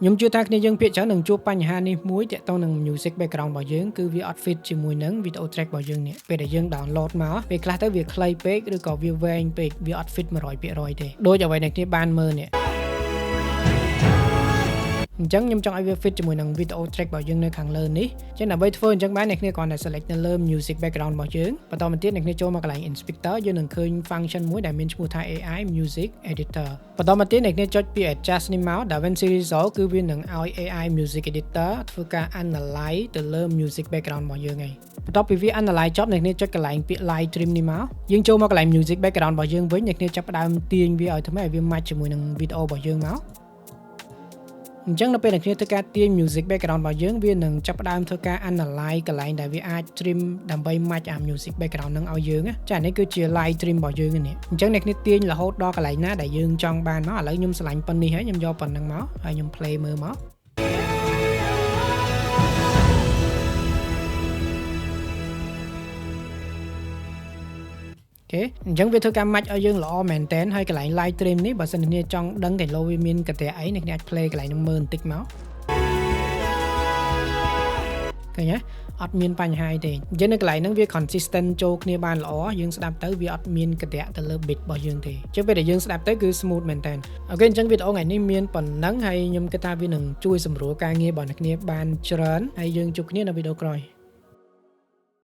ខ្ញុំជឿថាគ្នាយើងភាគច្រើននឹងជួបបញ្ហានេះមួយទាក់ទងនឹង music background របស់យើងគឺវាអត់ fit ជាមួយនឹង video track របស់យើងនេះពេលដែលយើង download មកពេលខ្លះទៅវាខ្លីពេកឬក៏វាវែងពេកវាអត់ fit 100% ទេដូចអ្វីដែលគ្នាបានមើលនេះអញ្ចឹងខ្ញុំចង់ឲ្យវា fit ជាមួយនឹង video track របស់យើងនៅខាងលើនេះអញ្ចឹងដើម្បីធ្វើអញ្ចឹងបានអ្នកគ្នាគ្រាន់តែ select នៅលើ music background របស់យើងបន្តមកទៀតអ្នកគ្នាចូលមកកន្លែង inspector យើងនឹងឃើញ function មួយដែលមានឈ្មោះថា AI music editor បន្តមកទៀតអ្នកគ្នាចុចពី adjust នេះមក DaVinci Resolve គឺវានឹងឲ្យ AI music editor ធ្វើការ analyze ទៅលើ music background របស់យើងហើយបន្ទាប់ពីវា analyze ចប់អ្នកគ្នាចុចកន្លែងពាក្យ live trim នេះមកយើងចូលមកកន្លែង music background របស់យើងវិញអ្នកគ្នាចាប់ផ្ដើមទាញវាឲ្យធ្វើម៉េចឲ្យវា match ជាមួយនឹង video របស់យើងមកអញ្ចឹងនៅពេលដែលគ្នាធ្វើការទាញ music background របស់យើងវានឹងចាប់ផ្ដើមធ្វើការ analyze កន្លែងដែលវាអាច trim ដើម្បី match អា music background នឹងឲ្យយើងចានេះគឺជា live trim របស់យើងនេះអញ្ចឹងអ្នកគ្នាទាញរហូតដល់កន្លែងណាដែលយើងចង់បានមកឥឡូវខ្ញុំឆ្លាញ់ប៉ុណ្នេះហើយខ្ញុំយកប៉ុណ្្នឹងមកហើយខ្ញុំ play មើលមកអញ្ចឹងវាធ្វើការម៉ាច់ឲ្យយើងល្អមែនតើហើយកន្លែង live stream នេះបើសិនអ្នកចង់ដឹងកន្លោវាមានកន្ទះអីអ្នកអាច play កន្លែងនឹងមើលបន្តិចមកឃើញទេអត់មានបញ្ហាទេអញ្ចឹងនៅកន្លែងហ្នឹងវា consistent ចូលគ្នាបានល្អយើងស្ដាប់ទៅវាអត់មានកន្ទះទៅលើ beat របស់យើងទេអញ្ចឹងពេលដែលយើងស្ដាប់ទៅគឺ smooth មែនតើអូខេអញ្ចឹងវីដេអូថ្ងៃនេះមានប៉ុណ្ណឹងហើយខ្ញុំគិតថាវានឹងជួយសម្រួលការងាររបស់អ្នកគ្នាបានច្រើនហើយយើងជួបគ្នានៅវីដេអូក្រោយ